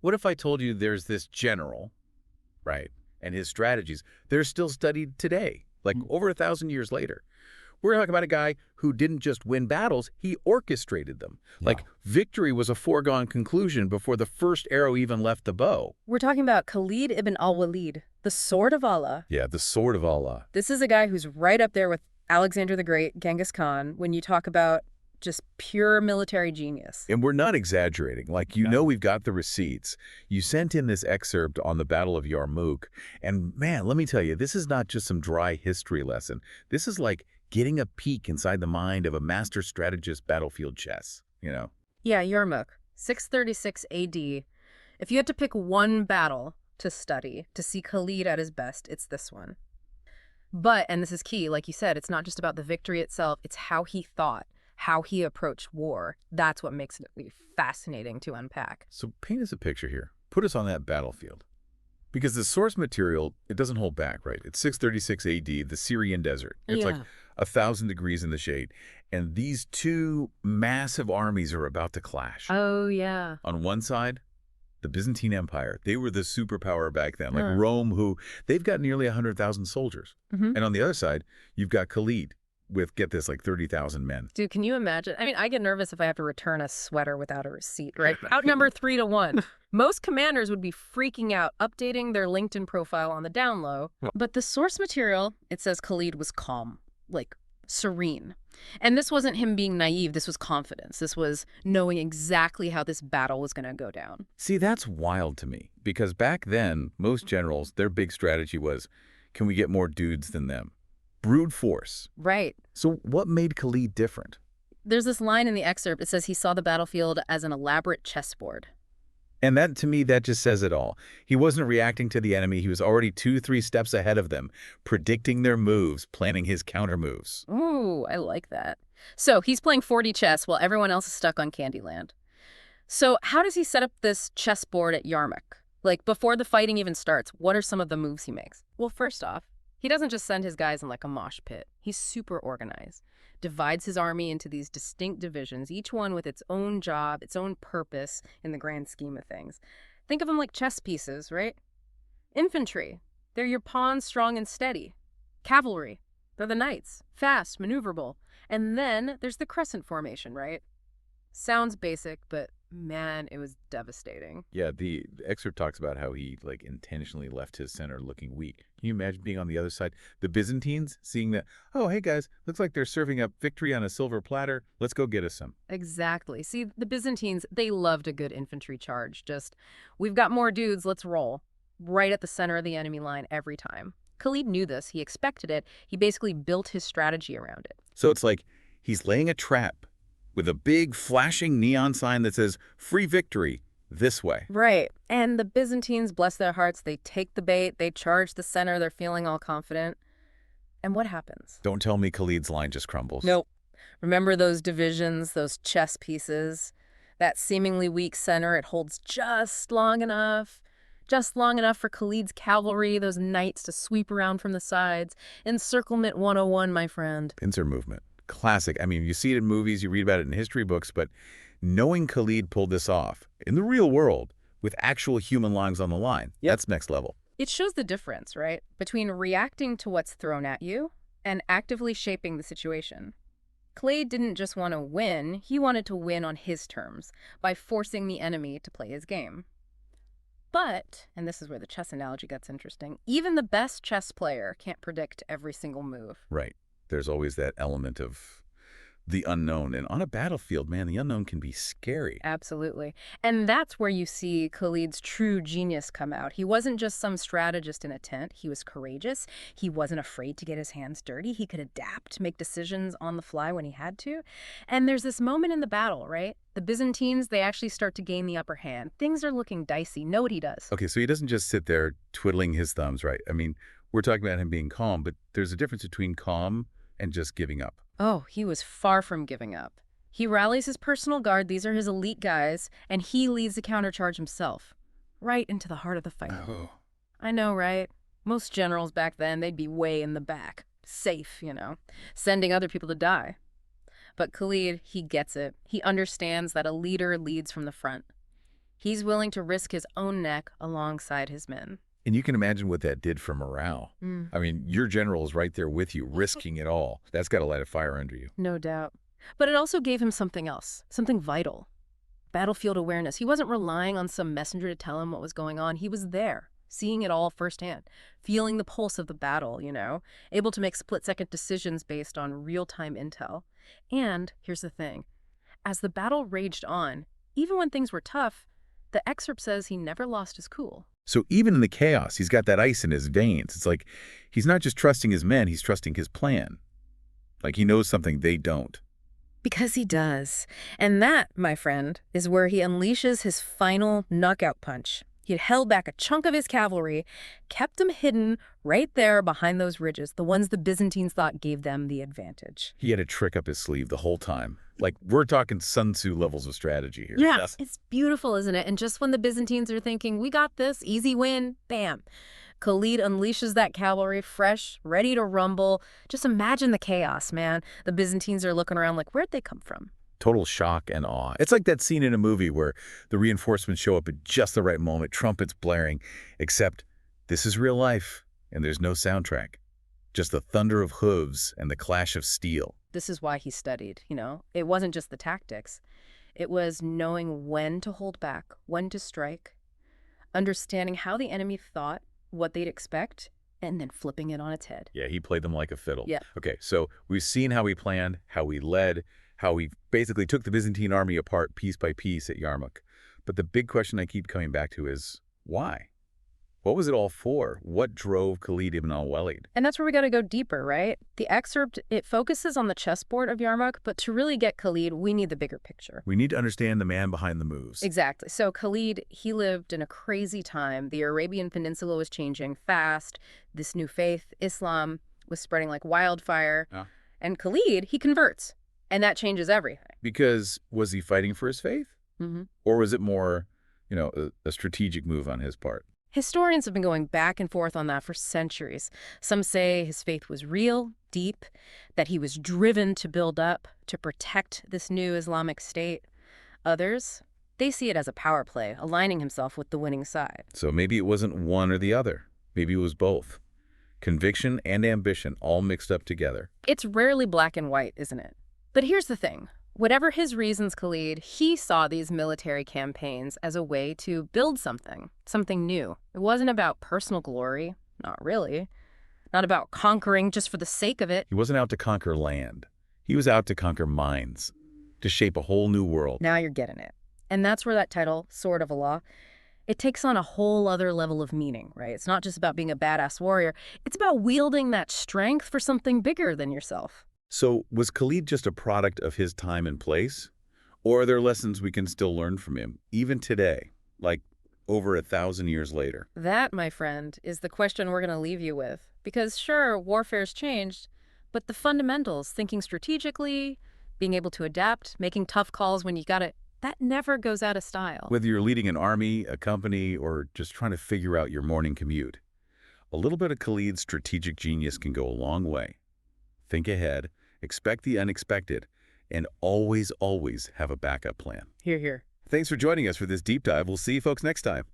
What if I told you there's this general, right, and his strategies, they're still studied today, like Mm. over 1,000 years later? We're talking about a guy who didn't just win battles, he orchestrated them. Yeah. Like, victory was a foregone conclusion before the first arrow even left the bow. We're talking about Khalid ibn al-Walid, the Sword of Allah. Yeah, the sword of Allah. This is a guy who's right up there with Alexander the Great, Genghis Khan, when you talk about just pure military genius. And we're not exaggerating. Like, No. we've got the receipts. You sent in this excerpt on the Battle of Yarmouk. And man, let me tell you, this is not just some dry history lesson. This is like getting a peek inside the mind of a master strategist battlefield chess, you know? Yeah, Yarmouk, 636 AD. If you had to pick one battle to study to see Khalid at his best, it's this one. But, and this is key, like you said, it's not just about the victory itself, it's how he thought, how he approached war. That's what makes it fascinating to unpack. So paint us a picture here. Put us on that battlefield. Because the source material, it doesn't hold back, right? It's 636 AD, the Syrian desert. It's like 1,000 degrees in the shade. And these two massive armies are about to clash. Oh, yeah. On one side, the Byzantine Empire. They were the superpower back then, like Huh. Rome, who they've got nearly 100,000 soldiers. Mhm. And on the other side, you've got Khalid with, get this, like 30,000 men. Dude, can you imagine? I mean, I get nervous if I have to return a sweater without a receipt, right? Outnumbered 3-1. Most commanders would be freaking out, updating their LinkedIn profile on the down low. But the source material, it says Khalid was calm, like serene. And this wasn't him being naive. This was confidence. This was knowing exactly how this battle was going to go down. See, that's wild to me, because back then, most generals, their big strategy was, can we get more dudes than them? Brute force. Right. So what made Khalid different? There's this line in the excerpt. It says he saw the battlefield as an elaborate chessboard. And that, to me, that just says it all. He wasn't reacting to the enemy. He was already 2-3 steps ahead of them, predicting their moves, planning his counter moves. Ooh, I like that. So he's playing 40 chess while everyone else is stuck on Candyland. So how does he set up this chessboard at Yarmouk? Like, before the fighting even starts, what are some of the moves he makes? Well, first off, he doesn't just send his guys in like a mosh pit. He's super organized. Divides his army into these distinct divisions, each one with its own job, its own purpose in the grand scheme of things. Think of them like chess pieces, right? Infantry, they're your pawns, strong and steady. Cavalry, they're the knights, fast, maneuverable. And then there's the crescent formation, right? Sounds basic, but man, it was devastating. Yeah, the excerpt talks about how he like intentionally left his center looking weak. Can you imagine being on the other side? The Byzantines seeing that, oh, hey guys, looks like they're serving up victory on a silver platter. Let's go get us some. Exactly. See, the Byzantines, they loved a good infantry charge. Just, we've got more dudes, let's roll. Right at the center of the enemy line every time. Khalid knew this. He expected it. He basically built his strategy around it. So it's like he's laying a trap with a big flashing neon sign that says free victory this way. Right. And the Byzantines, bless their hearts, they take the bait, they charge the center, they're feeling all confident. And what happens? Don't tell me Khalid's line just crumbles. Nope. Remember those divisions, those chess pieces? That seemingly weak center, it holds just long enough for Khalid's cavalry, those knights to sweep around from the sides. Encirclement 101, my friend. Pincer movement. Classic. I mean, you see it in movies, you read about it in history books, but knowing Khalid pulled this off in the real world with actual human lives on the line, that's next level. It shows the difference, right, between reacting to what's thrown at you and actively shaping the situation. Khalid didn't just want to win, he wanted to win on his terms by forcing the enemy to play his game. But, and this is where the chess analogy gets interesting, even the best chess player can't predict every single move. Right. There's always that element of the unknown. And on a battlefield, man, the unknown can be scary. Absolutely. And that's where you see Khalid's true genius come out. He wasn't just some strategist in a tent. He was courageous. He wasn't afraid to get his hands dirty. He could adapt, make decisions on the fly when he had to. And there's this moment in the battle, right? The Byzantines, they actually start to gain the upper hand. Things are looking dicey. Know what he does. Okay, so he doesn't just sit there twiddling his thumbs, right? I mean, we're talking about him being calm, but there's a difference between calm and just giving up. Oh, he was far from giving up. He rallies his personal guard, these are his elite guys, and he leads the countercharge himself, right into the heart of the fight. Oh. I know, right? Most generals back then, they'd be way in the back, safe, sending other people to die. But Khalid, he gets it. He understands that a leader leads from the front. He's willing to risk his own neck alongside his men. And you can imagine what that did for morale. I mean, your general is right there with you, risking it all. That's got to light a fire under you. No doubt. But it also gave him something else, something vital. Battlefield awareness. He wasn't relying on some messenger to tell him what was going on. He was there, seeing it all firsthand, feeling the pulse of the battle, able to make split-second decisions based on real-time intel. And here's the thing. As the battle raged on, even when things were tough, the excerpt says he never lost his cool. So even in the chaos, he's got that ice in his veins. It's like he's not just trusting his men, he's trusting his plan. Like he knows something they don't. Because he does. And that, my friend, is where he unleashes his final knockout punch. He had held back a chunk of his cavalry, kept them hidden right there behind those ridges, the ones the Byzantines thought gave them the advantage. He had a trick up his sleeve the whole time. Like, we're talking Sun Tzu levels of strategy here. Yeah, it's beautiful, isn't it? And just when the Byzantines are thinking, we got this, easy win, bam. Khalid unleashes that cavalry, fresh, ready to rumble. Just imagine the chaos, man. The Byzantines are looking around like, where'd they come from? Total shock and awe. It's like that scene in a movie where the reinforcements show up at just the right moment, trumpets blaring, except this is real life, and there's no soundtrack. Just the thunder of hooves and the clash of steel. This is why he studied, It wasn't just the tactics. It was knowing when to hold back, when to strike, understanding how the enemy thought, what they'd expect, and then flipping it on its head. Yeah, he played them like a fiddle. Yeah. Okay, so we've seen how he planned, how he led, how he basically took the Byzantine army apart piece by piece at Yarmouk. But the big question I keep coming back to is, why? What was it all for? What drove Khalid ibn al-Walid? And that's where we got to go deeper, right? The excerpt, it focuses on the chessboard of Yarmouk, but to really get Khalid, we need the bigger picture. We need to understand the man behind the moves. Exactly. So Khalid, he lived in a crazy time. The Arabian Peninsula was changing fast. This new faith, Islam, was spreading like wildfire. Yeah. And Khalid, he converts. And that changes everything. Because was he fighting for his faith? Or was it more, a strategic move on his part? Historians have been going back and forth on that for centuries. Some say his faith was real, deep, that he was driven to build up, to protect this new Islamic state. Others, they see it as a power play, aligning himself with the winning side. So maybe it wasn't one or the other. Maybe it was both. Conviction and ambition all mixed up together. It's rarely black and white, isn't it? But here's the thing. Whatever his reasons, Khalid, he saw these military campaigns as a way to build something new. It wasn't about personal glory, not really. Not about conquering just for the sake of it. He wasn't out to conquer land. He was out to conquer minds, to shape a whole new world. Now you're getting it. And that's where that title, Sword of Allah, it takes on a whole other level of meaning, right? It's not just about being a badass warrior. It's about wielding that strength for something bigger than yourself. So was Khalid just a product of his time and place? Or are there lessons we can still learn from him, even today, like over 1,000 years later? That, my friend, is the question we're going to leave you with. Because sure, warfare's changed, but the fundamentals, thinking strategically, being able to adapt, making tough calls when you got it, that never goes out of style. Whether you're leading an army, a company, or just trying to figure out your morning commute, a little bit of Khalid's strategic genius can go a long way. Think ahead, expect the unexpected, and always, always have a backup plan. Hear, hear. Thanks for joining us for this deep dive. We'll see you folks next time.